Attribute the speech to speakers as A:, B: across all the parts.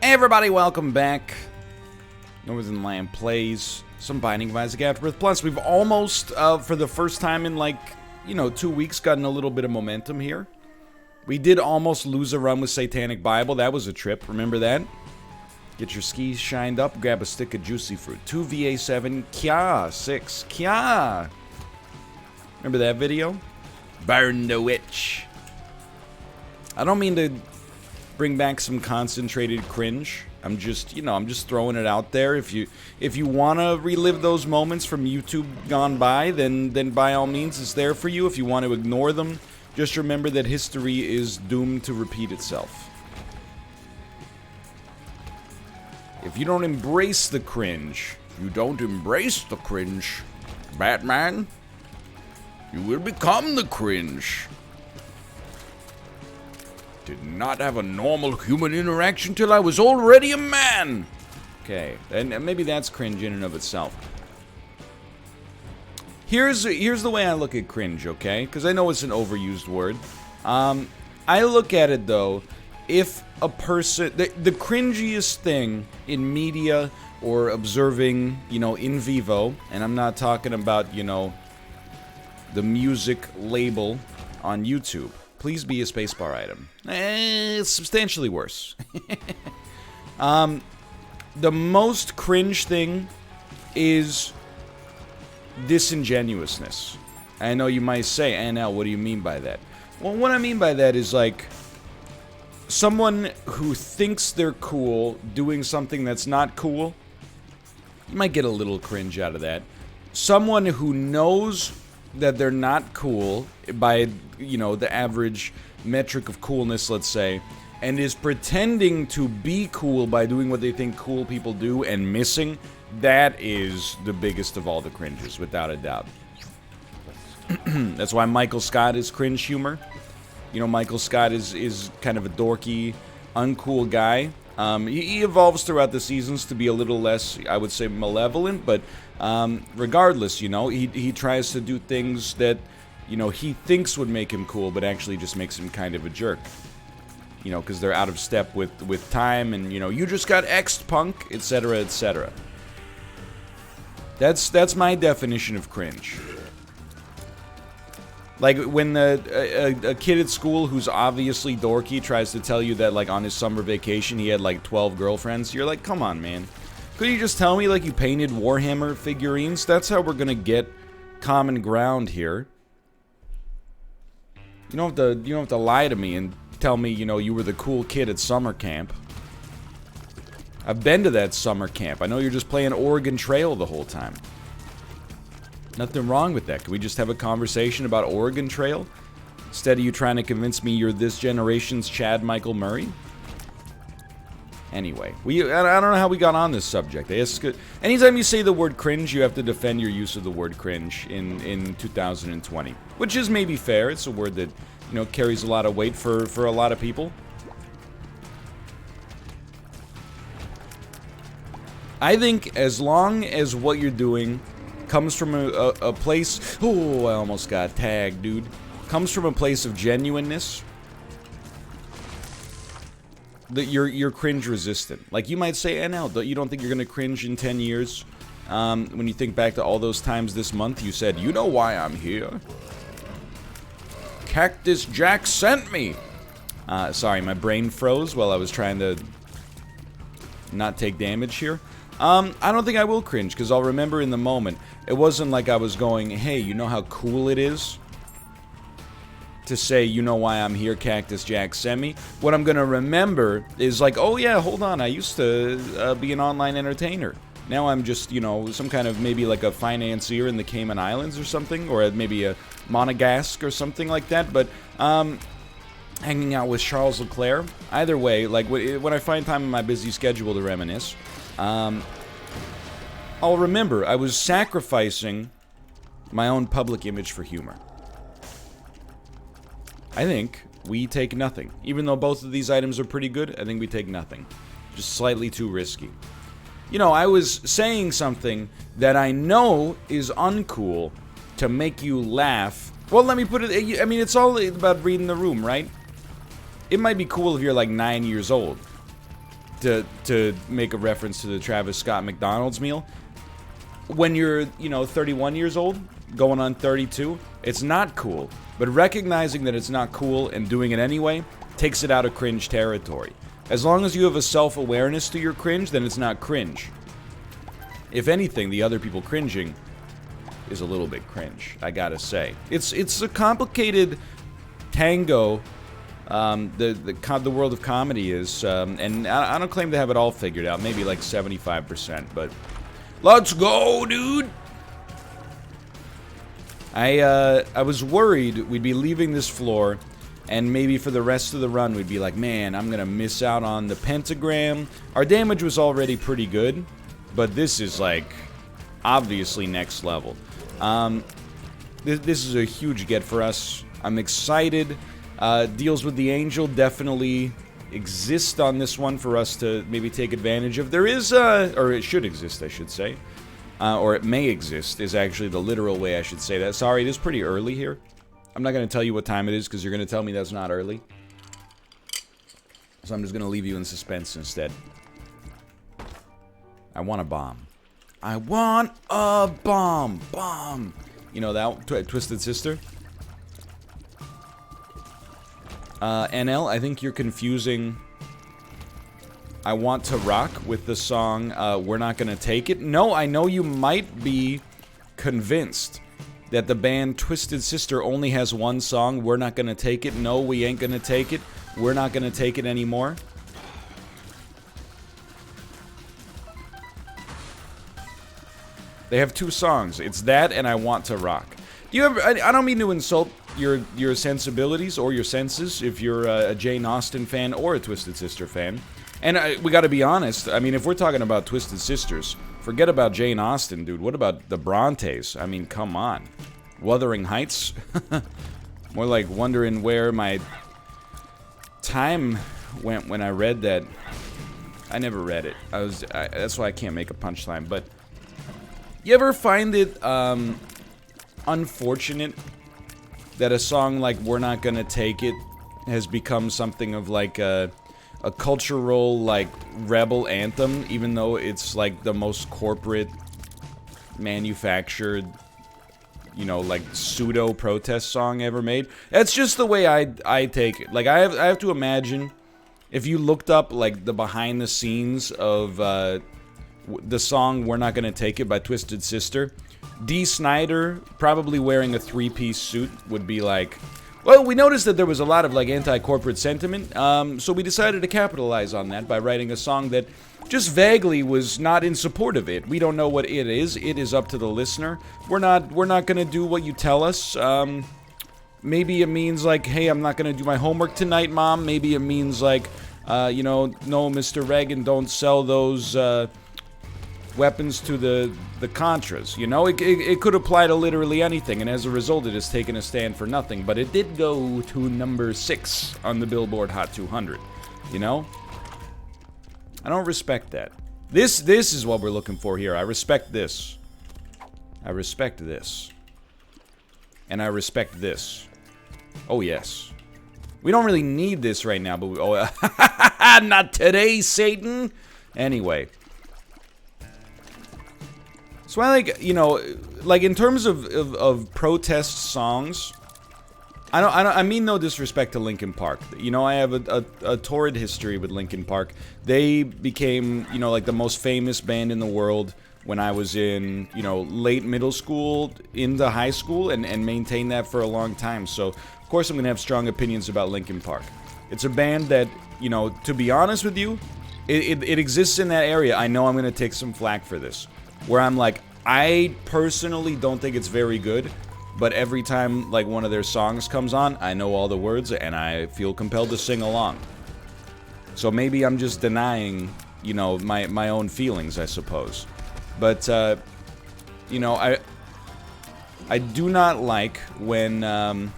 A: Hey everybody, welcome back. Northernlion plays some Binding of Isaac Afterbirth. Plus, we've almost, for the first time in 2 weeks, gotten a little bit of momentum here. We did almost lose a run with Satanic Bible. That was a trip. Remember that? Get your skis shined up, grab a stick of juicy fruit. 2 VA7, Kya, 6, Kya. Remember that video? Burn the witch. I don't mean to bring back some concentrated cringe. I'm just throwing it out there. If you want to relive those moments from YouTube gone by, then by all means, it's there for you. If you want to ignore them, just remember that history is doomed to repeat itself. If you don't embrace the cringe, Batman, you will become the cringe. Did not have a normal human interaction till I was already a man. Okay, and maybe that's cringe in and of itself. Here's the way I look at cringe, okay? Because I know it's an overused word. I look at it though, if a person, the cringiest thing in media or observing, in vivo, and I'm not talking about, the music label on YouTube. Please be a spacebar item. It's substantially worse. The most cringe thing is disingenuousness. I know you might say, NL, what do you mean by that? Well, what I mean by that is someone who thinks they're cool doing something that's not cool. You might get a little cringe out of that. Someone who knows that they're not cool by, the average metric of coolness, let's say, and is pretending to be cool by doing what they think cool people do and missing, that is the biggest of all the cringes, without a doubt. That's why Michael Scott is cringe humor. Michael Scott is kind of a dorky, uncool guy. He evolves throughout the seasons to be a little less, I would say, malevolent, but regardless, he tries to do things that, he thinks would make him cool, but actually just makes him kind of a jerk. Because they're out of step with time, and, you just got X'd, punk, etc., etc. That's my definition of cringe. Like, when a kid at school who's obviously dorky tries to tell you that, on his summer vacation he had, 12 girlfriends, you're like, come on, man. Could you just tell me, you painted Warhammer figurines? That's how we're gonna get common ground here. You don't have to lie to me and tell me, you were the cool kid at summer camp. I've been to that summer camp. I know you're just playing Oregon Trail the whole time. Nothing wrong with that. Can we just have a conversation about Oregon Trail? Instead of you trying to convince me you're this generation's Chad Michael Murray? Anyway, I don't know how we got on this subject. Anytime you say the word cringe, you have to defend your use of the word cringe in 2020. Which is maybe fair. It's a word that, carries a lot of weight for a lot of people. I think as long as what you're doing comes from a place... Oh, I almost got tagged, dude. Comes from a place of genuineness. That you're cringe resistant. You might say, NL, you don't think you're gonna cringe in 10 years? When you think back to all those times this month you said, you know why I'm here. Cactus Jack sent me. Sorry, my brain froze while I was trying to not take damage here. I don't think I will cringe, because I'll remember in the moment. It wasn't like I was going, hey, you know how cool it is to say, you know why I'm here, Cactus Jack sent me? What I'm gonna remember is oh yeah, hold on, I used to be an online entertainer. Now I'm just, some kind of, maybe a financier in the Cayman Islands or something, or maybe a Monegasque or something like that, but, hanging out with Charles Leclerc. Either way, when I find time in my busy schedule to reminisce, I'll remember I was sacrificing my own public image for humor. I think we take nothing. Even though both of these items are pretty good, I think we take nothing. Just slightly too risky. I was saying something that I know is uncool to make you laugh. Well, let me put it... it's all about reading the room, right? It might be cool if you're 9 years old to make a reference to the Travis Scott McDonald's meal. When you're, 31 years old, going on 32, it's not cool. But recognizing that it's not cool and doing it anyway takes it out of cringe territory. As long as you have a self-awareness to your cringe, then it's not cringe. If anything, the other people cringing is a little bit cringe, I gotta say. It's a complicated tango. The world of comedy is, and I don't claim to have it all figured out. Maybe like 75%, but let's go, dude. I was worried we'd be leaving this floor, and maybe for the rest of the run we'd be like, man, I'm gonna miss out on the pentagram. Our damage was already pretty good, but this is like obviously next level. This is a huge get for us. I'm excited. Deals with the angel definitely exist on this one for us to maybe take advantage of. There is, or it should exist, I should say. Or it may exist is actually the literal way I should say that. Sorry, it is pretty early here. I'm not going to tell you what time it is because you're going to tell me that's not early. So I'm just going to leave you in suspense instead. I want a bomb. I want a bomb. Bomb. You know that? Twisted Sister? NL, I think you're confusing I Want to Rock with the song We're Not Gonna Take It. No, I know you might be convinced that the band Twisted Sister only has one song, We're Not Gonna Take It. No, we ain't gonna take it. We're not gonna take it anymore. They have two songs. It's that and I Want to Rock. Do you ever... I don't mean to insult your sensibilities or your senses if you're a Jane Austen fan or a Twisted Sister fan. And we gotta be honest, I mean, if we're talking about Twisted Sisters, forget about Jane Austen, dude. What about the Brontes? I mean, come on. Wuthering Heights? More like wondering where my time went when I read that. I never read it. That's why I can't make a punchline, but... You ever find it, unfortunate that a song like We're Not Gonna Take It has become something of like a cultural, like, rebel anthem, even though it's like the most corporate, manufactured, like pseudo-protest song ever made? That's just the way I take it. Like, I have to imagine, if you looked up, like, the behind-the-scenes of, the song We're Not Gonna Take It by Twisted Sister, Dee Snider, probably wearing a three-piece suit, would be like, well, we noticed that there was a lot of, like, anti-corporate sentiment, so we decided to capitalize on that by writing a song that just vaguely was not in support of it. We don't know what it is. It is up to the listener. We're not gonna do what you tell us. Maybe it means, like, hey, I'm not gonna do my homework tonight, Mom. Maybe it means, like, no, Mr. Reagan, don't sell those, weapons to the Contras, It could apply to literally anything, and as a result, it has taken a stand for nothing. But it did go to number 6 on the Billboard Hot 200, I don't respect that. This is what we're looking for here. I respect this. I respect this. And I respect this. Oh, yes. We don't really need this right now, but not today, Satan! Anyway. So I like in terms of protest songs, I mean no disrespect to Linkin Park. I have a torrid history with Linkin Park. They became, like the most famous band in the world when I was in, late middle school into high school and maintained that for a long time. So, of course I'm going to have strong opinions about Linkin Park. It's a band that, to be honest with you, it exists in that area. I know I'm going to take some flack for this. Where I'm like, I personally don't think it's very good, but every time, like, one of their songs comes on, I know all the words, and I feel compelled to sing along. So maybe I'm just denying, my own feelings, I suppose. But, I do not like when, a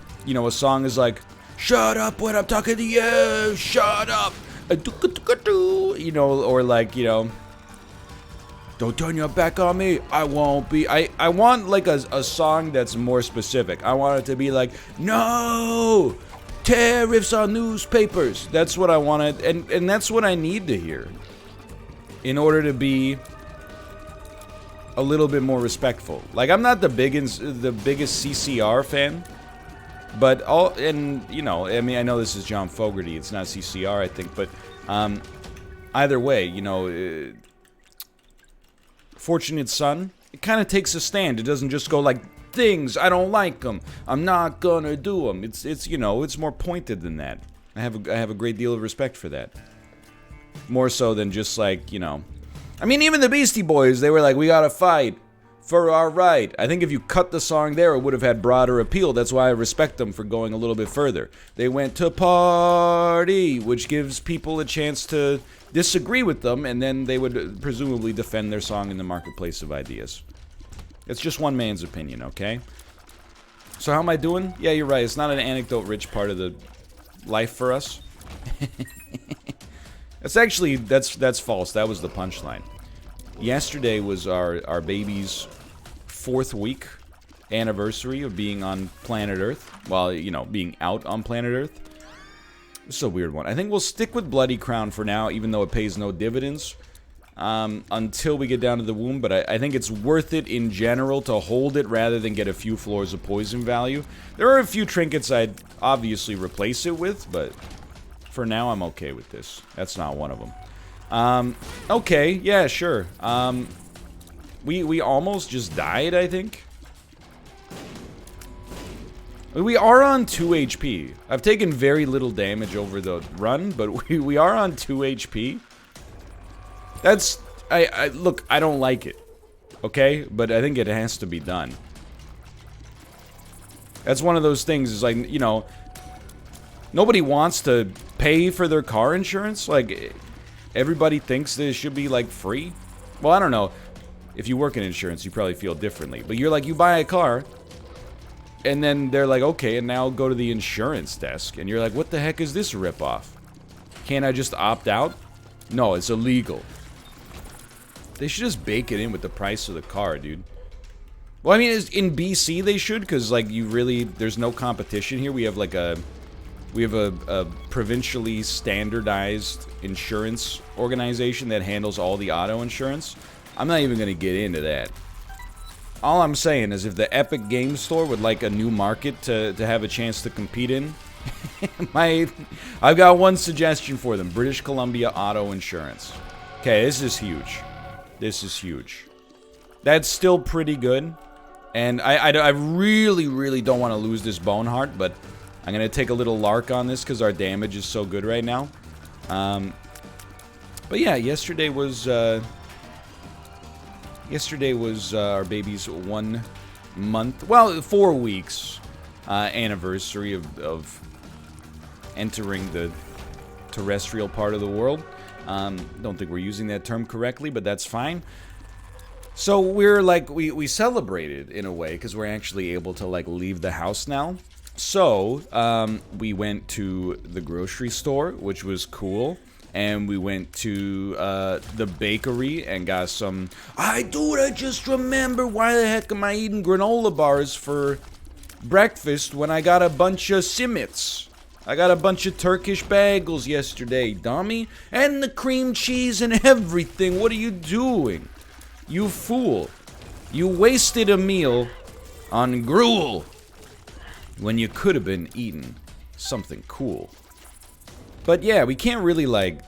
A: song is like, shut up when I'm talking to you, shut up, or like, don't turn your back on me, I won't be... I want, like, a song that's more specific. I want it to be like, no! Tariffs on newspapers! That's what I wanted, and that's what I need to hear. in order to be a little bit more respectful. Like, I'm not the biggest CCR fan, but you know, I mean, I know this is John Fogerty, it's not CCR, I think, but either way, you know, Fortunate Son, it kind of takes a stand. It doesn't just go like, things, I don't like them, I'm not gonna do them. It's you know, it's more pointed than that. I have a great deal of respect for that. More so than just like, you know, I mean, even the Beastie Boys, they were like, we gotta fight for our right. I think if you cut the song there, it would have had broader appeal. That's why I respect them for going a little bit further. They went to party, which gives people a chance to disagree with them, and then they would presumably defend their song in the marketplace of ideas. It's just one man's opinion, okay? So how am I doing? Yeah, you're right. It's not an anecdote-rich part of the life for us. That's false. That was the punchline. Yesterday was our baby's 4th week anniversary of being on planet Earth. Well, you know, being out on planet Earth. This is a weird one. I think we'll stick with Bloody Crown for now, even though it pays no dividends. Until we get down to the womb, but I think it's worth it in general to hold it rather than get a few floors of poison value. There are a few trinkets I'd obviously replace it with, but for now I'm okay with this. That's not one of them. Okay, yeah, sure. We almost just died, I think. We are on 2 HP. I've taken very little damage over the run, but we are on 2 HP. That's, look, I don't like it, okay? But I think it has to be done. That's one of those things, is like, you know, nobody wants to pay for their car insurance. Like, everybody thinks this should be, like, free. Well, I don't know. If you work in insurance, you probably feel differently. But you're like, you buy a car, and then they're like, okay, and now go to the insurance desk. And you're like, what the heck is this ripoff? Can't I just opt out? No, it's illegal. They should just bake it in with the price of the car, dude. Well, I mean, in BC they should, because, like, there's no competition here. We have, like, a provincially standardized insurance organization that handles all the auto insurance. I'm not even going to get into that. All I'm saying is if the Epic Games Store would like a new market to have a chance to compete in, I've got one suggestion for them. British Columbia Auto Insurance. Okay, this is huge. This is huge. That's still pretty good. And I really, really don't want to lose this Boneheart, but I'm going to take a little lark on this because our damage is so good right now. But yeah, yesterday was our baby's 1 month, well, 4 weeks anniversary of entering the terrestrial part of the world. Don't think we're using that term correctly, but that's fine. So we're like, we celebrated in a way because we're actually able to like leave the house now. So we went to the grocery store, which was cool. And we went to the bakery and got some... Dude, I just remember why the heck am I eating granola bars for breakfast when I got a bunch of simits? I got a bunch of Turkish bagels yesterday, dummy. And the cream cheese and everything. What are you doing? You fool. You wasted a meal on gruel when you could have been eating something cool. But yeah, we can't really, like,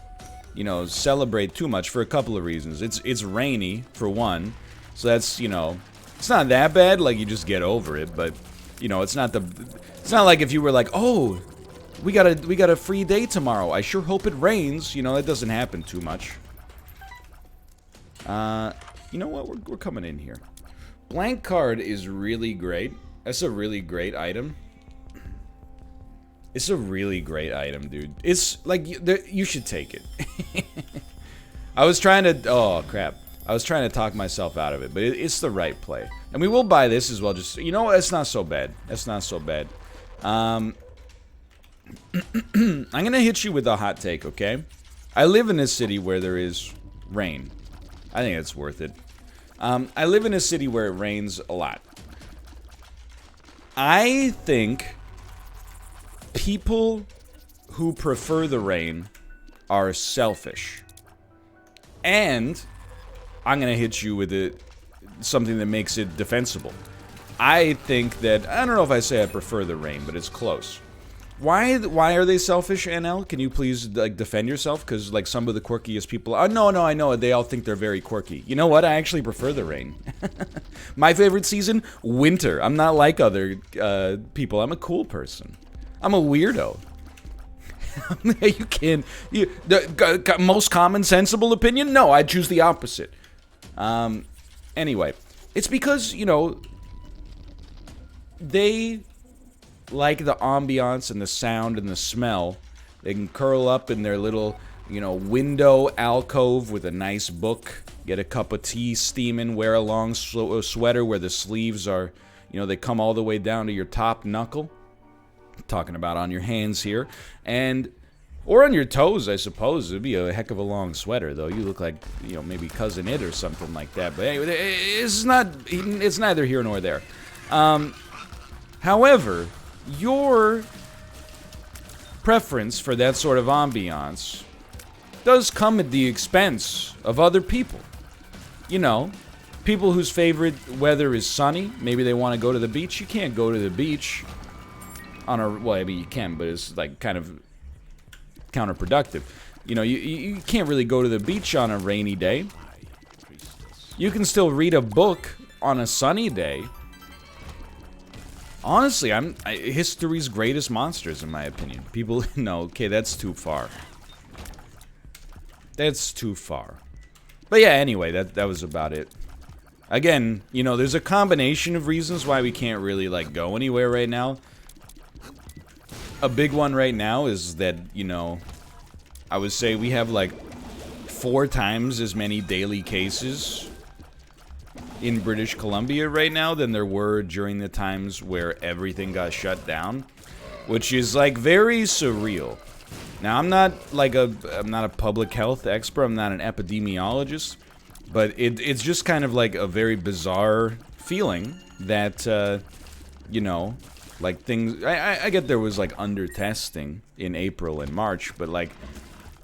A: you know, celebrate too much for a couple of reasons. It's rainy, for one, so that's, you know, it's not that bad, like, you just get over it, but, you know, it's not like if you were like, oh, we got a free day tomorrow, I sure hope it rains, you know, that doesn't happen too much. You know what, we're coming in here. Blank card is really great. That's a really great item. It's a really great item, dude. It's like, you should take it. I was trying to, oh crap. I was trying to talk myself out of it, but it's the right play. And we will buy this as well, just, you know, it's not so bad. It's not so bad. I'm gonna hit you with a hot take, okay? I live in a city where there is rain. I think it's worth it. I live in a city where it rains a lot. I think people who prefer the rain are selfish. And I'm going to hit you with something that makes it defensible. I think that, I don't know if I say I prefer the rain, but it's close. Why are they selfish, NL? Can you please, like, defend yourself? Because, like, some of the quirkiest people... Oh, no, I know. They all think they're very quirky. You know what? I actually prefer the rain. My favorite season? Winter. I'm not like other people. I'm a cool person. I'm a weirdo. You can't... The most common, sensible opinion? No, I choose the opposite. Anyway. It's because, you know... They... like the ambiance and the sound and the smell. They can curl up in their little, you know, window alcove with a nice book, get a cup of tea steaming, wear a long sweater where the sleeves are, you know, they come all the way down to your top knuckle. I'm talking about on your hands here. And, or on your toes, I suppose. It'd be a heck of a long sweater, though. You look like, you know, maybe Cousin It or something like that. But anyway, it's neither here nor there. However... your preference for that sort of ambiance does come at the expense of other people. You know, people whose favorite weather is sunny. Maybe they want to go to the beach. You can't go to the beach on a... well, I mean, you can, but it's, like, kind of counterproductive. You know, you can't really go to the beach on a rainy day. You can still read a book on a sunny day. Honestly, history's greatest monsters, in my opinion. People, no, okay, that's too far. That's too far. But yeah, anyway, that was about it. Again, you know, there's a combination of reasons why we can't really, like, go anywhere right now. A big one right now is that, you know, I would say we have, like, 4 times as many daily cases in British Columbia right now than there were during the times where everything got shut down, which is, like, very surreal. Now, I'm not a public health expert, I'm not an epidemiologist, but it's just kind of like a very bizarre feeling that, you know, like, things... I get there was, like, under-testing in April and March, but, like,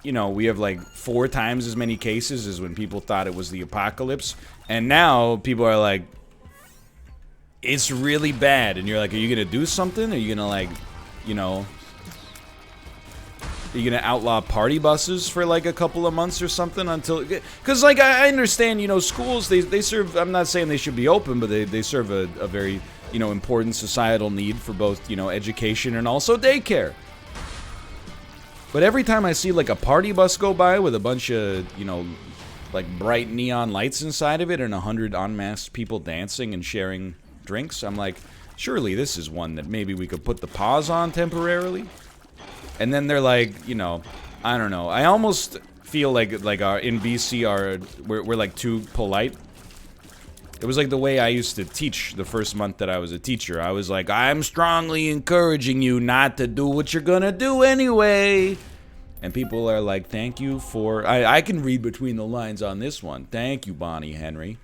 A: you know, we have, like, 4 times as many cases as when people thought it was the apocalypse. And now, people are like, it's really bad. And you're like, are you gonna do something? Are you gonna, like, you know... are you gonna outlaw party buses for, like, a couple of months or something until... because, like, I understand, you know, schools, they serve... I'm not saying they should be open, but they serve a very, you know, important societal need for both, you know, education and also daycare. But every time I see, like, a party bus go by with a bunch of, you know, like, bright neon lights inside of it and 100 unmasked people dancing and sharing drinks, I'm like, surely this is one that maybe we could put the pause on temporarily? And then they're like, you know, I don't know. I almost feel like our in BC we're like too polite. It was like the way I used to teach the first month that I was a teacher. I was like, I'm strongly encouraging you not to do what you're gonna do anyway. And people are like, thank you for... I can read between the lines on this one. Thank you, Bonnie Henry.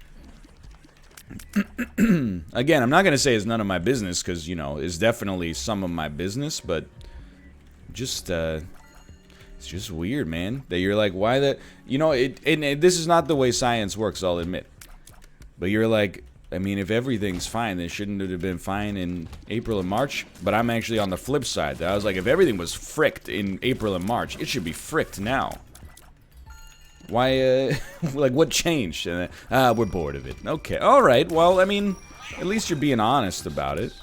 A: Again, I'm not gonna say it's none of my business, because, you know, it's definitely some of my business, but... just, it's just weird, man. That you're like, why that... you know, and this is not the way science works, I'll admit. But you're like, I mean, if everything's fine, then shouldn't it have been fine in April and March? But I'm actually on the flip side. I was like, if everything was fricked in April and March, it should be fricked now. Why, like, what changed? We're bored of it. Okay, alright, well, I mean, at least you're being honest about it.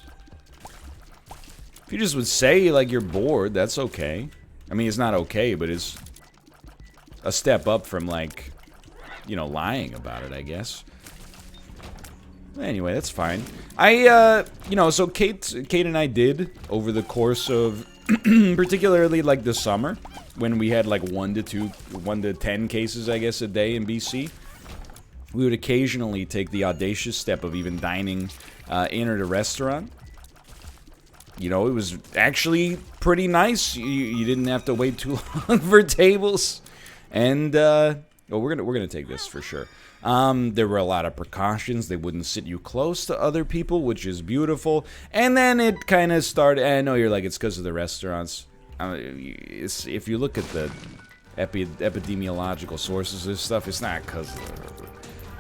A: If you just would say, like, you're bored, that's okay. I mean, it's not okay, but it's a step up from, like, you know, lying about it, I guess. Anyway, that's fine. You know, so Kate and I did, over the course of, particularly, like, the summer, when we had, like, 1 to 10 cases, I guess, a day in BC, we would occasionally take the audacious step of even dining in at a restaurant. You know, it was actually pretty nice. You didn't have to wait too long for tables. And, well, we're gonna take this for sure. There were a lot of precautions. They wouldn't sit you close to other people, which is beautiful. And then it kind of started. I know you're like, it's because of the restaurants. If you look at epidemiological sources of this stuff, it's not because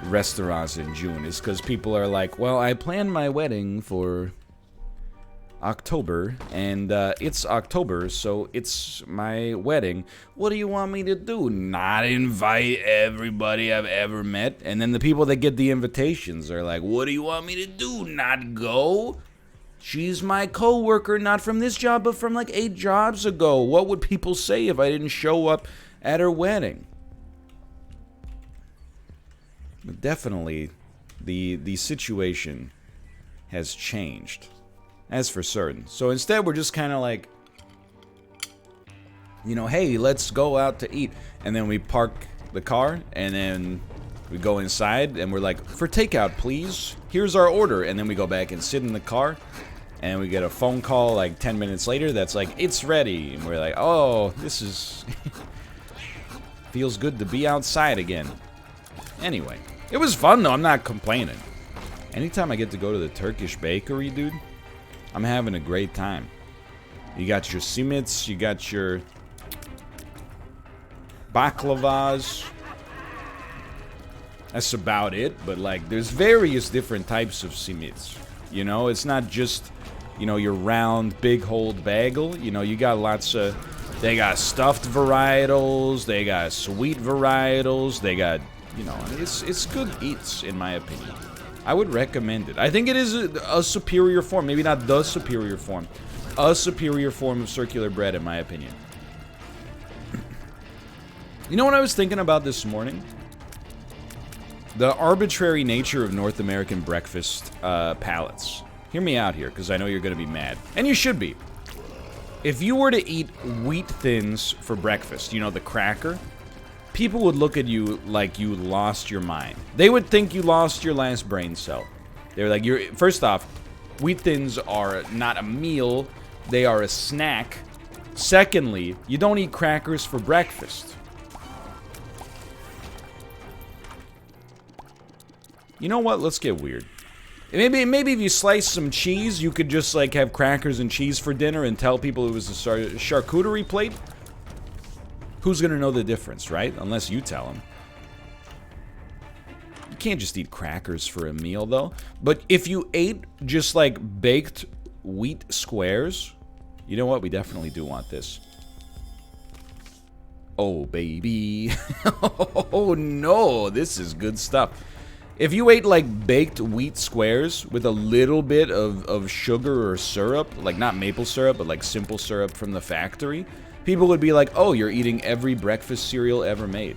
A: restaurants in June. It's because people are like, well, I planned my wedding for October, and it's October, so it's my wedding. What do you want me to do? Not invite everybody I've ever met? And then the people that get the invitations are like, what do you want me to do? Not go? She's my coworker, not from this job, but from like 8 jobs ago. What would people say if I didn't show up at her wedding? But definitely, the situation has changed. As for certain. So instead, we're just kind of like, you know, hey, let's go out to eat. And then we park the car, and then we go inside, and we're like, for takeout, please. Here's our order. And then we go back and sit in the car, and we get a phone call like 10 minutes later that's like, it's ready. And we're like, oh, this is... feels good to be outside again. Anyway, it was fun, though. I'm not complaining. Anytime I get to go to the Turkish bakery, dude, I'm having a great time. You got your simits, you got your baklavas. That's about it, but like there's various different types of simits. You know, it's not just, you know, your round, big-holed bagel. You know, you got lots of... They got stuffed varietals, they got sweet varietals, they got, you know, it's good eats, in my opinion. I would recommend it. I think it is a superior form. Maybe not the superior form. A superior form of circular bread, in my opinion. You know what I was thinking about this morning? The arbitrary nature of North American breakfast palettes. Hear me out here, because I know you're going to be mad. And you should be. If you were to eat Wheat Thins for breakfast, you know, the cracker... people would look at you like you lost your mind. They would think you lost your last brain cell. They're like, first off, Wheat Thins are not a meal, they are a snack. Secondly, you don't eat crackers for breakfast. You know what? Let's get weird. Maybe if you slice some cheese, you could just like have crackers and cheese for dinner and tell people it was a charcuterie plate. Who's gonna know the difference, right? Unless you tell them. You can't just eat crackers for a meal, though. But if you ate just like baked wheat squares, you know what? We definitely do want this. Oh, baby. Oh, no. This is good stuff. If you ate like baked wheat squares with a little bit of sugar or syrup, like not maple syrup, but like simple syrup from the factory, people would be like, oh, you're eating every breakfast cereal ever made.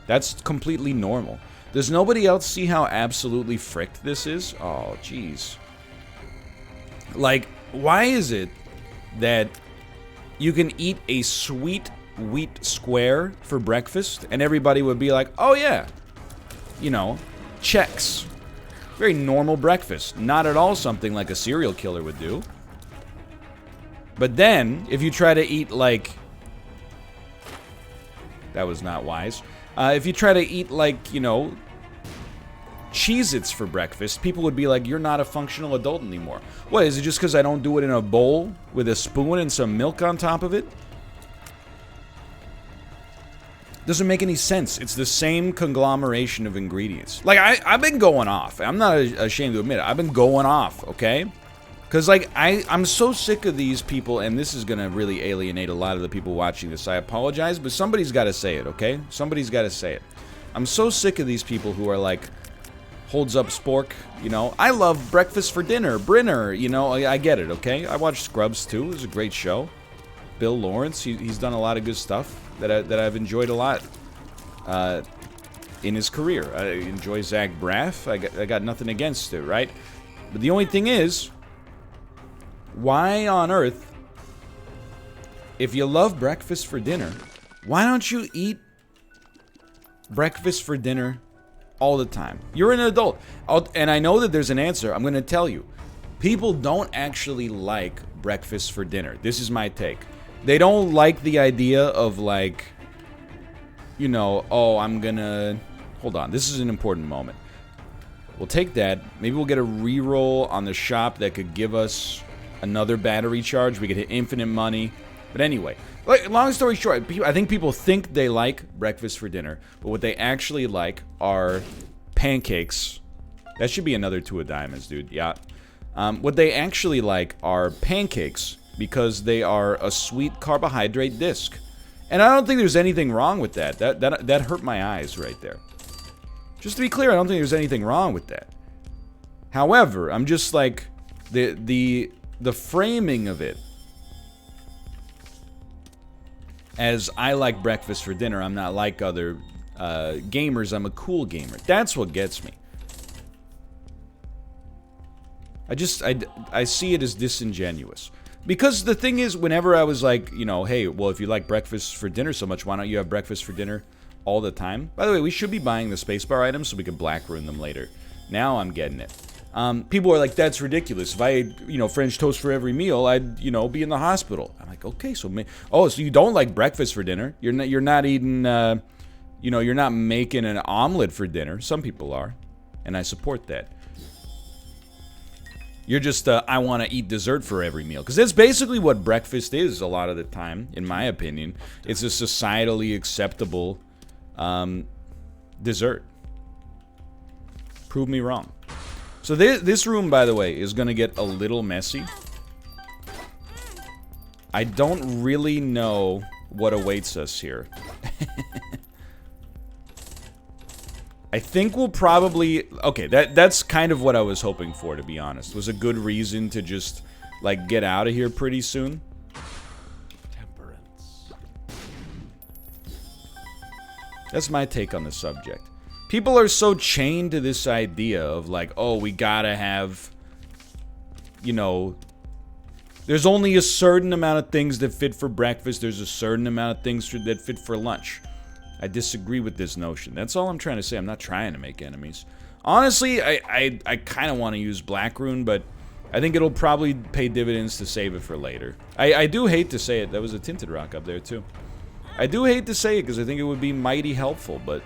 A: That's completely normal. Does nobody else see how absolutely fricked this is? Oh, jeez. Like, why is it that you can eat a sweet wheat square for breakfast and everybody would be like, oh yeah, you know, checks. Very normal breakfast. Not at all something like a serial killer would do. But then, if you try to eat, like... That was not wise. If you try to eat, like, you know, Cheez-Its for breakfast, people would be like, you're not a functional adult anymore. What, is it just because I don't do it in a bowl with a spoon and some milk on top of it? Doesn't make any sense. It's the same conglomeration of ingredients. Like, I've been going off. I'm not ashamed to admit it. I've been going off, okay? Because, like, I'm so sick of these people, and this is going to really alienate a lot of the people watching this. I apologize, but somebody's got to say it, okay? Somebody's got to say it. I'm so sick of these people who are like, holds up spork, you know? I love Breakfast for Dinner, Brinner, you know? I get it, okay? I watched Scrubs, too. It was a great show. Bill Lawrence, he's done a lot of good stuff that I've enjoyed a lot in his career. I enjoy Zach Braff. I got nothing against it, right? But the only thing is, why on earth, if you love breakfast for dinner, why don't you eat breakfast for dinner all the time? You're an adult. And I know that there's an answer. I'm going to tell you. People don't actually like breakfast for dinner. This is my take. They don't like the idea of, like, you know, oh, I'm gonna... Hold on. This is an important moment. We'll take that. Maybe we'll get a reroll on the shop that could give us another battery charge. We could hit infinite money. But anyway, like, long story short, I think people think they like breakfast for dinner, but what they actually like are pancakes. That should be another 2 of diamonds, dude. Yeah. What they actually like are pancakes because they are a sweet carbohydrate disc. And I don't think there's anything wrong with that. That hurt my eyes right there. Just to be clear, I don't think there's anything wrong with that. However, I'm just like, the framing of it as I like breakfast for dinner, I'm not like other gamers, I'm a cool gamer. That's what gets me. I see it as disingenuous. Because the thing is, whenever I was like, you know, hey, well, if you like breakfast for dinner so much, why don't you have breakfast for dinner all the time? By the way, we should be buying the spacebar items so we can black rune them later. Now I'm getting it. People are like, that's ridiculous. If I ate, you know, French toast for every meal, I'd, you know, be in the hospital. I'm like, okay, so so you don't like breakfast for dinner? You're not eating, you know, you're not making an omelet for dinner. Some people are, and I support that. You're just, I want to eat dessert for every meal. Because that's basically what breakfast is a lot of the time, in my opinion. It's a societally acceptable dessert. Prove me wrong. So this room, by the way, is going to get a little messy. I don't really know what awaits us here. I think we'll probably... Okay, that's kind of what I was hoping for, to be honest. Was a good reason to just, like, get out of here pretty soon. Temperance. That's my take on the subject. People are so chained to this idea of, like, oh, we gotta have... You know... There's only a certain amount of things that fit for breakfast. There's a certain amount of things that fit for lunch. I disagree with this notion. That's all I'm trying to say. I'm not trying to make enemies. Honestly, I kind of want to use Black Rune, but I think it'll probably pay dividends to save it for later. I do hate to say it. That was a tinted rock up there, too. I do hate to say it because I think it would be mighty helpful, but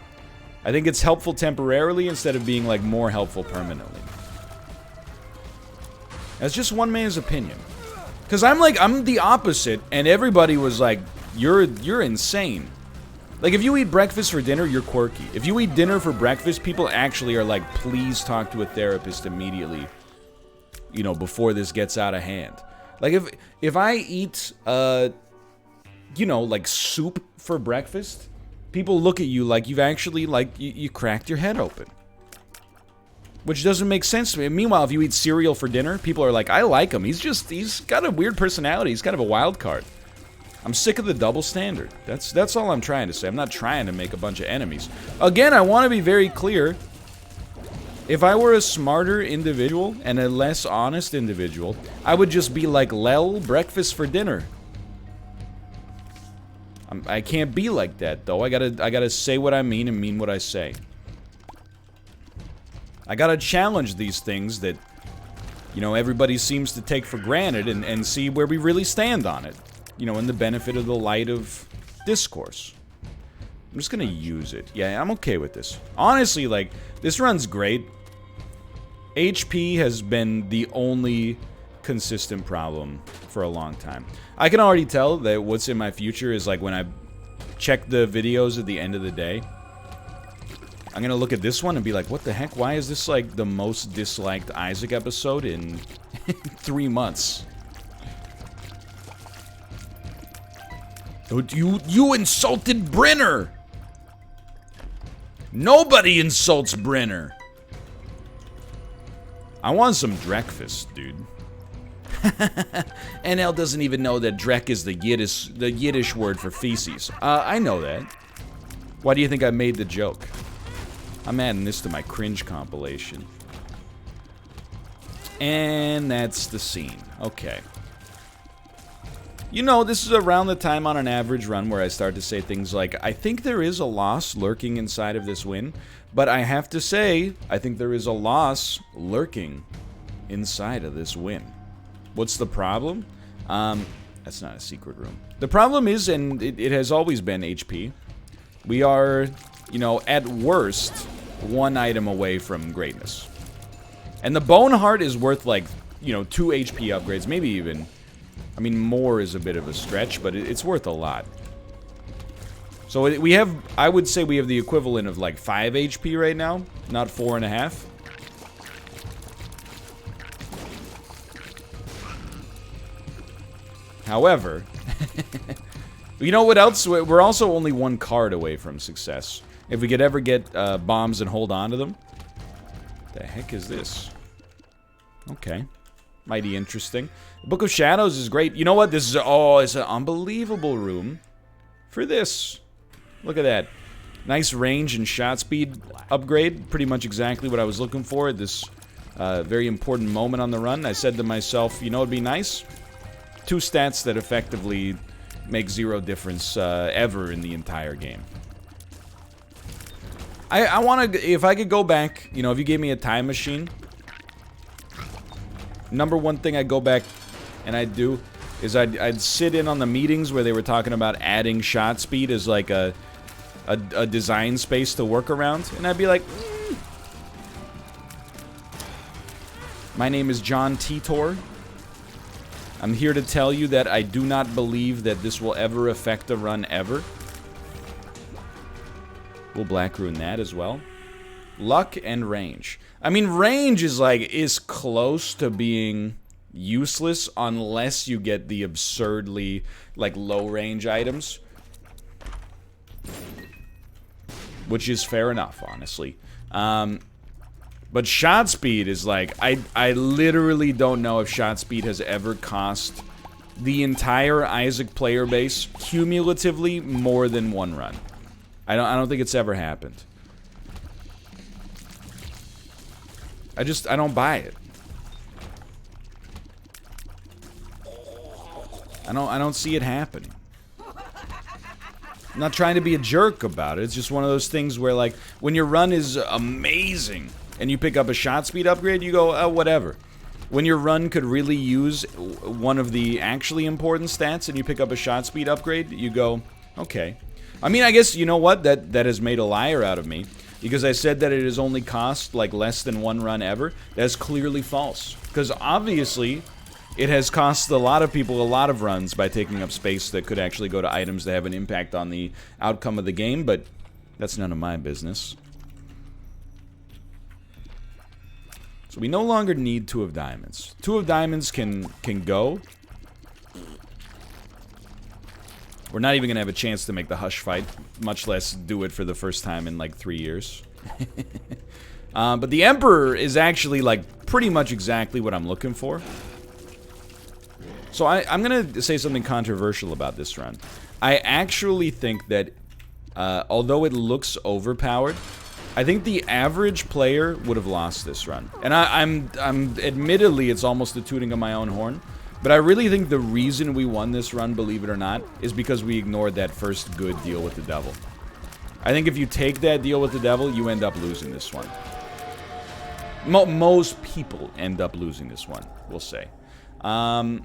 A: I think it's helpful temporarily instead of being, like, more helpful permanently. That's just one man's opinion. Because I'm the opposite, and everybody was like, you're insane. Like, if you eat breakfast for dinner, you're quirky. If you eat dinner for breakfast, people actually are like, please talk to a therapist immediately, you know, before this gets out of hand. Like, if I eat, you know, like, soup for breakfast, people look at you like you've actually, like, you cracked your head open. Which doesn't make sense to me. Meanwhile, if you eat cereal for dinner, people are like, I like him. He's got a weird personality. He's kind of a wild card. I'm sick of the double standard. That's all I'm trying to say. I'm not trying to make a bunch of enemies. Again, I want to be very clear. If I were a smarter individual and a less honest individual, I would just be like, lel, breakfast for dinner. I can't be like that, though. I gotta say what I mean and mean what I say. I gotta challenge these things that, you know, everybody seems to take for granted and see where we really stand on it. You know, in the benefit of the light of discourse. I'm just gonna use it. Yeah, I'm okay with this. Honestly, like, this run's great. HP has been the only consistent problem for a long time. I can already tell that what's in my future is, like, when I check the videos at the end of the day, I'm gonna look at this one and be like, what the heck? Why is this, like, the most disliked Isaac episode in 3 months? You insulted Brenner! Nobody insults Brenner! I want some breakfast, dude. NL doesn't even know that Drek is the Yiddish word for feces. I know that. Why do you think I made the joke? I'm adding this to my cringe compilation. And that's the scene. Okay. You know, this is around the time on an average run where I start to say things like, I think there is a loss lurking inside of this win, but I have to say, I think there is a loss lurking inside of this win. What's the problem? That's not a secret room. The problem is, and it has always been HP, we are, you know, at worst, 1 item away from greatness. And the Bone Heart is worth, like, you know, 2 HP upgrades, maybe even I mean, more is a bit of a stretch, but it's worth a lot. So we have, I would say we have the equivalent of like 5 HP right now, not 4.5. However, you know what else? We're also only 1 card away from success. If we could ever get bombs and hold on to them. The heck is this? Okay. Mighty interesting. The Book of Shadows is great. You know what? This is, oh, it's an unbelievable room for this. Look at that. Nice range and shot speed upgrade. Pretty much exactly what I was looking for at this very important moment on the run. I said to myself, you know it'd be nice? 2 stats that effectively make 0 difference ever in the entire game. I want to, if I could go back, you know, if you gave me a time machine, number 1 thing I'd go back and I'd do is I'd sit in on the meetings where they were talking about adding shot speed as like a design space to work around, and I'd be like, my name is John Titor. I'm here to tell you that I do not believe that this will ever affect a run ever. We'll black rune that as well. Luck and range. I mean, range is close to being useless unless you get the absurdly, like, low range items. Which is fair enough, honestly. But shot speed is like, I literally don't know if shot speed has ever cost the entire Isaac player base cumulatively more than 1 run. I don't think it's ever happened. I don't buy it. I don't see it happening. I'm not trying to be a jerk about it. It's just one of those things where, like, when your run is amazing and you pick up a shot speed upgrade, you go, oh, whatever. When your run could really use one of the actually important stats and you pick up a shot speed upgrade, you go, okay. I mean, I guess, you know what? That has made a liar out of me. Because I said that it has only cost, like, less than 1 run ever. That's clearly false. Because obviously, it has cost a lot of people a lot of runs by taking up space that could actually go to items that have an impact on the outcome of the game, but that's none of my business. So we no longer need 2 of diamonds. 2 of diamonds can go. We're not even going to have a chance to make the Hush fight, much less do it for the first time in like 3 years. But the Emperor is actually like pretty much exactly what I'm looking for. So I'm going to say something controversial about this run. I actually think that although it looks overpowered, I think the average player would have lost this run. And I'm admittedly, it's almost a tooting of my own horn. But I really think the reason we won this run, believe it or not, is because we ignored that first good deal with the devil. I think if you take that deal with the devil, you end up losing this one. Most people end up losing this one, we'll say. I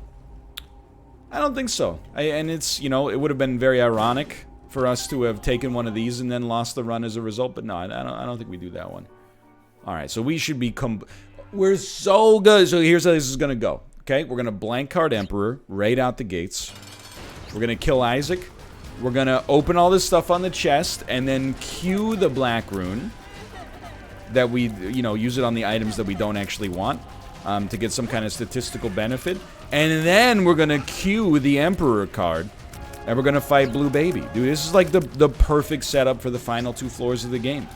A: don't think so. And it's, you know, it would have been very ironic for us to have taken one of these and then lost the run as a result. But no, I don't think we do that one. Alright, so we should be... We're so good. So here's how this is going to go. Okay, we're going to blank card Emperor right out the gates. We're going to kill Isaac. We're going to open all this stuff on the chest and then queue the black rune that we, you know, use it on the items that we don't actually want to get some kind of statistical benefit. And then we're going to queue the Emperor card and we're going to fight Blue Baby. Dude, this is like the perfect setup for the final 2 floors of the game.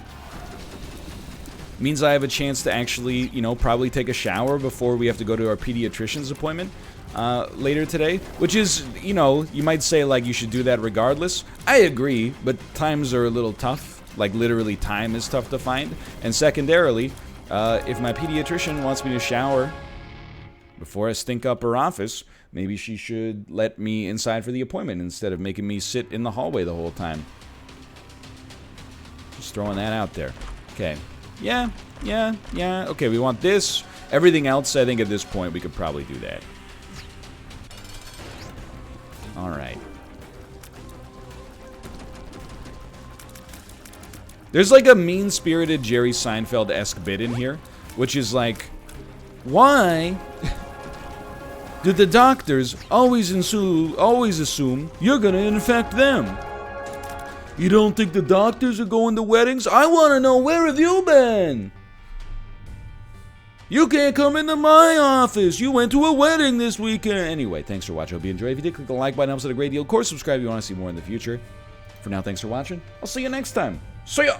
A: Means I have a chance to actually, you know, probably take a shower before we have to go to our pediatrician's appointment later today. Which is, you know, you might say, like, you should do that regardless. I agree, but times are a little tough. Like, literally, time is tough to find. And secondarily, if my pediatrician wants me to shower before I stink up her office, maybe she should let me inside for the appointment instead of making me sit in the hallway the whole time. Just throwing that out there. Okay. Yeah. Okay, we want this. Everything else, I think at this point, we could probably do that. Alright. There's like a mean-spirited Jerry Seinfeld-esque bit in here, which is like, why Did the doctors always assume you're gonna infect them? You don't think the doctors are going to weddings? I want to know, where have you been? You can't come into my office. You went to a wedding this weekend. Anyway, thanks for watching. Hope you enjoyed. If you did, click the like button. Helps out a great deal. Of course, subscribe if you want to see more in the future. For now, thanks for watching. I'll see you next time. See ya!